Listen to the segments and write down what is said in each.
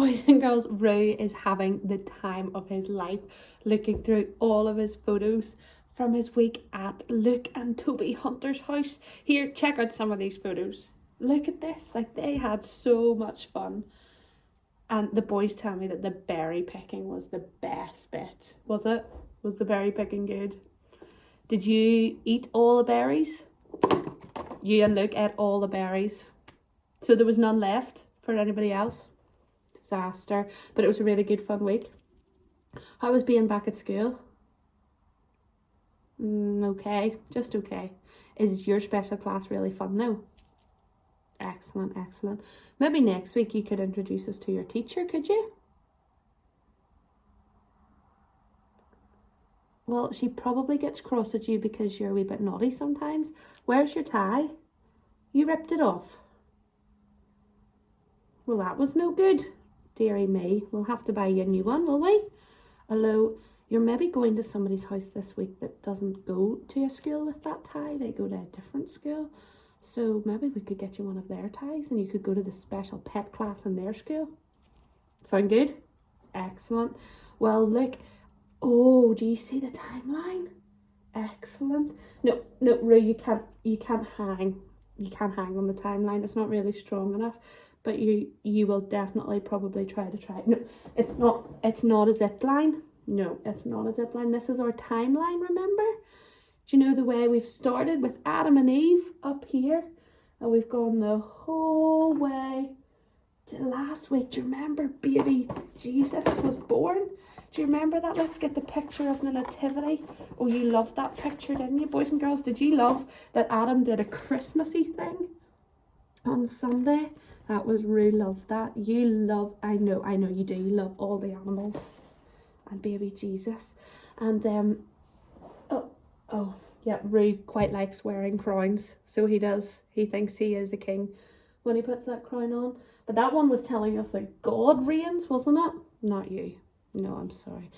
Boys and girls, Rue is having the time of his life looking through all of his photos from his week at Luke and Toby Hunter's house. Here, check out some of these photos. Look at this, like they had so much fun. And the boys tell me that the berry picking was the best bit. Was it? Was the berry picking good? Did you eat all the berries? You and Luke ate all the berries. So there was none left for anybody else. Disaster. But it was a really good fun week. How was being back at school? Okay, just okay. Is your special class really fun though? Excellent, excellent. Maybe next week you could introduce us to your teacher, could you? Well, she probably gets cross at you because you're a wee bit naughty sometimes. Where's your tie? You ripped it off. Well, that was no good. Dearie me, we'll have to buy you a new one, will we? Although, you're maybe going to somebody's house this week that doesn't go to a school with that tie. They go to a different school. So maybe we could get you one of their ties and you could go to the special pet class in their school. Sound good? Excellent. Well, look. Oh, do you see the timeline? Excellent. No, Rue, you can't hang. You can't hang on the timeline. It's not really strong enough. But you will definitely probably try it. No, it's not a zip line. No, it's not a zip line. This is our timeline, remember? Do you know the way we've started with Adam and Eve up here? And we've gone the whole way to last week. Do you remember baby Jesus was born? Do you remember that? Let's get the picture of the nativity. Oh, you loved that picture, didn't you, boys and girls? Did you love that Adam did a Christmassy thing on Sunday? That was Rue loved that. You love, I know you do. You love all the animals and baby Jesus. And yeah, Rue quite likes wearing crowns. So he does. He thinks he is the king when he puts that crown on. But that one was telling us that God reigns, wasn't it? Not you. No, I'm sorry.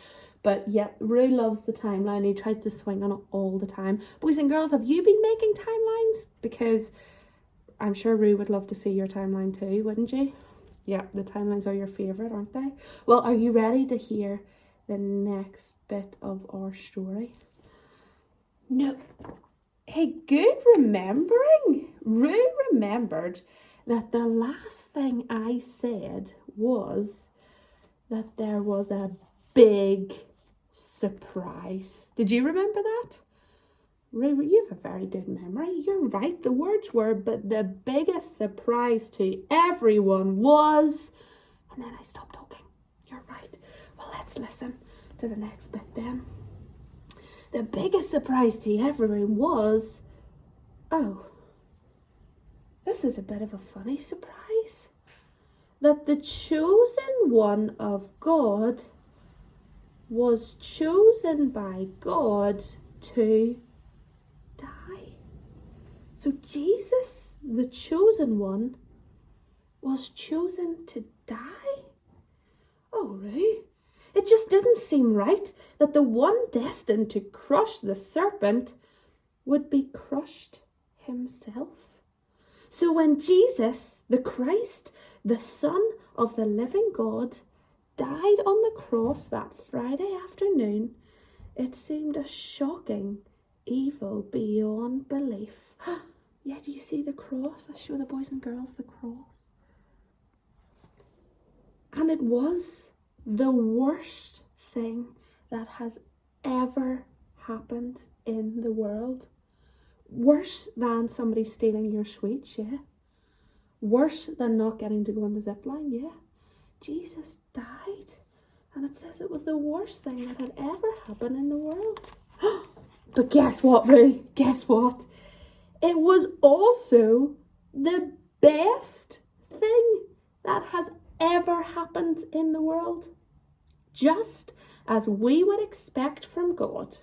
But yeah, Rue loves the timeline. He tries to swing on it all the time. Boys and girls, have you been making timelines? Because I'm sure Rue would love to see your timeline too, wouldn't you? Yeah, the timelines are your favourite, aren't they? Well, are you ready to hear the next bit of our story? No. Hey, good remembering. Rue remembered that the last thing I said was that there was a big surprise. Did you remember that? Rue, you have a very good memory. You're right, the words were, but the biggest surprise to everyone was... And then I stopped talking. You're right. Well, let's listen to the next bit then. The biggest surprise to everyone was... Oh, this is a bit of a funny surprise. That the chosen one of God was chosen by God to die. So Jesus, the chosen one, was chosen to die? Oh, Rue, it just didn't seem right that the one destined to crush the serpent would be crushed himself. So when Jesus, the Christ, the Son of the living God, died on the cross that Friday afternoon, it seemed a shocking evil beyond belief. Yeah, do you see the cross? I show the boys and girls the cross. And it was the worst thing that has ever happened in the world. Worse than somebody stealing your sweets, yeah. Worse than not getting to go on the zip line, yeah. Jesus died. And it says it was the worst thing that had ever happened in the world. But guess what, Rue? Guess what? It was also the best thing that has ever happened in the world. Just as we would expect from God.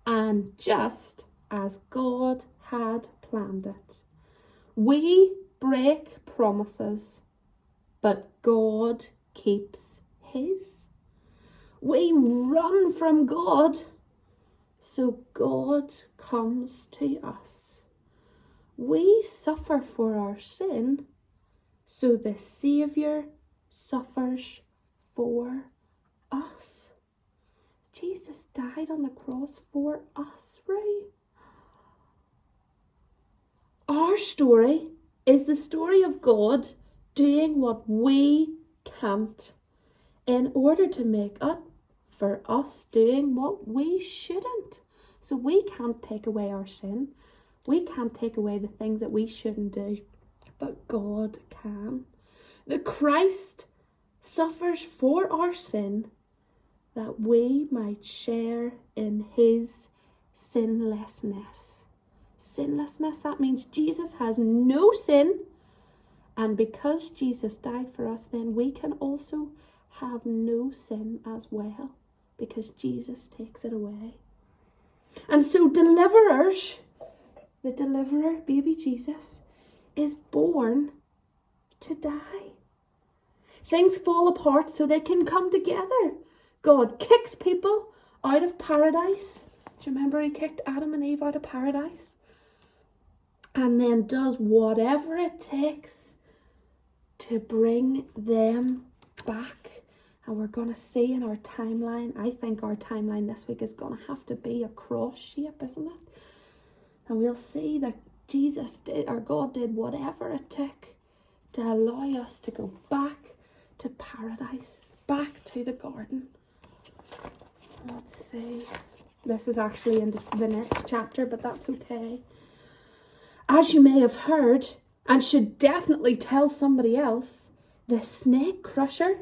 And just as God had planned it. We break promises, but God keeps his. We run from God, so God comes to us. We suffer for our sin, so the Saviour suffers for us. Jesus died on the cross for us, right? Our story is the story of God doing what we can't in order to make up for us doing what we shouldn't. So we can't take away our sin. We can't take away the things that we shouldn't do, but God can. The Christ suffers for our sin that we might share in his sinlessness. Sinlessness, that means Jesus has no sin. And because Jesus died for us, then we can also have no sin as well, because Jesus takes it away. And so deliverers, the deliverer, baby Jesus, is born to die. Things fall apart so they can come together. God kicks people out of paradise. Do you remember he kicked Adam and Eve out of paradise? And then does whatever it takes to bring them back. And we're going to see in our timeline, I think our timeline this week is going to have to be a cross shape, isn't it? And we'll see that Jesus did, or God did whatever it took to allow us to go back to paradise, back to the garden. Let's see. This is actually in the next chapter, but that's okay. As you may have heard, and should definitely tell somebody else, the snake crusher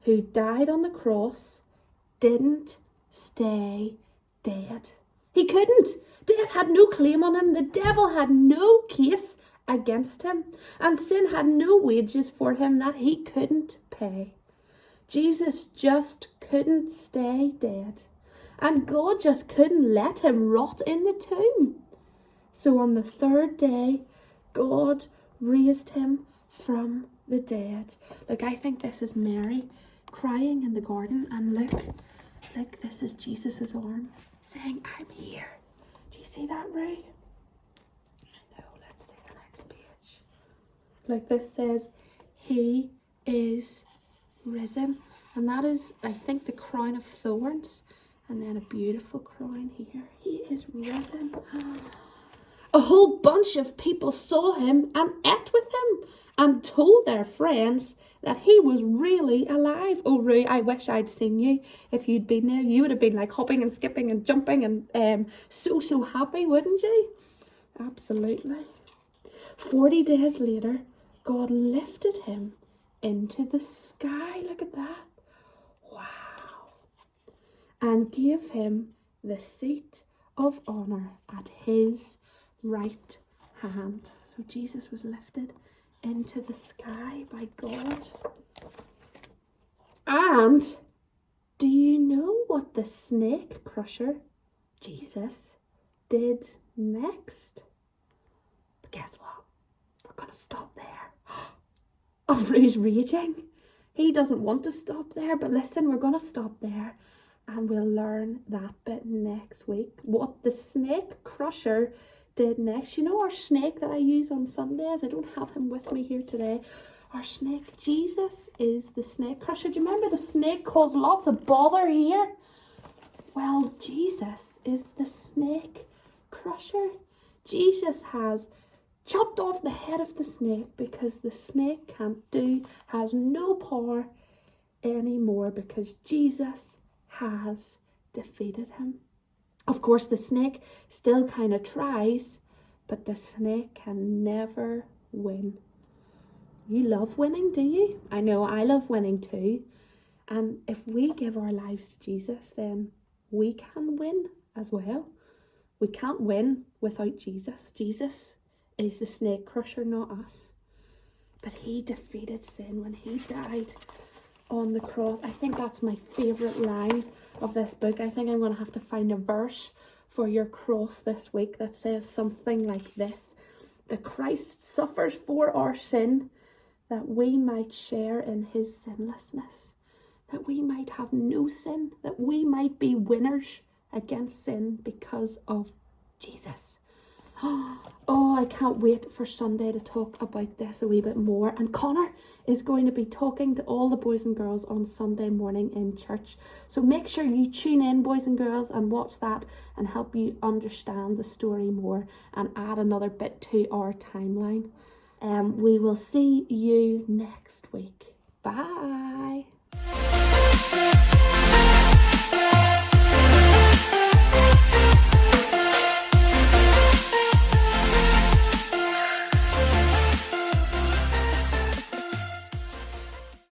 who died on the cross didn't stay dead. He couldn't. Death had no claim on him. The devil had no case against him. And sin had no wages for him that he couldn't pay. Jesus just couldn't stay dead. And God just couldn't let him rot in the tomb. So on the third day, God raised him from the dead. Look, I think this is Mary crying in the garden. And look, this is Jesus' arm saying, I'm here. Do you see that, Ray? I know, let's see the next page. Like this says, he is risen. And that is, I think, the crown of thorns. And then a beautiful crown here. He is risen. A whole bunch of people saw him and ate with him and told their friends that he was really alive. Oh, Rue, I wish I'd seen you. If you'd been there, you would have been like hopping and skipping and jumping and so happy, wouldn't you? Absolutely. 40 days later, God lifted him into the sky. Look at that. Wow. And gave him the seat of honour at his right hand. So Jesus was lifted into the sky by God. And do you know what the snake crusher, Jesus, did next? But guess what? We're going to stop there. Oh, Rue's raging. He doesn't want to stop there, but listen, we're going to stop there. And we'll learn that bit next week. What the snake crusher did next. You know our snake that I use on Sundays? I don't have him with me here today. Our snake, Jesus, is the snake crusher. Do you remember the snake caused lots of bother here? Well, Jesus is the snake crusher. Jesus has chopped off the head of the snake because the snake has no power anymore because Jesus has defeated him. Of course, the snake still kind of tries, but the snake can never win. You love winning, do you? I know I love winning too. And if we give our lives to Jesus, then we can win as well. We can't win without Jesus. Jesus is the snake crusher, not us. But he defeated sin when he died on the cross. I think that's my favourite line of this book. I think I'm going to have to find a verse for your cross this week that says something like this. The Christ suffers for our sin that we might share in his sinlessness, that we might have no sin, that we might be winners against sin because of Jesus. Oh, I can't wait for Sunday to talk about this a wee bit more. And Connor is going to be talking to all the boys and girls on Sunday morning in church. So make sure you tune in, boys and girls, and watch that and help you understand the story more and add another bit to our timeline. We will see you next week. Bye.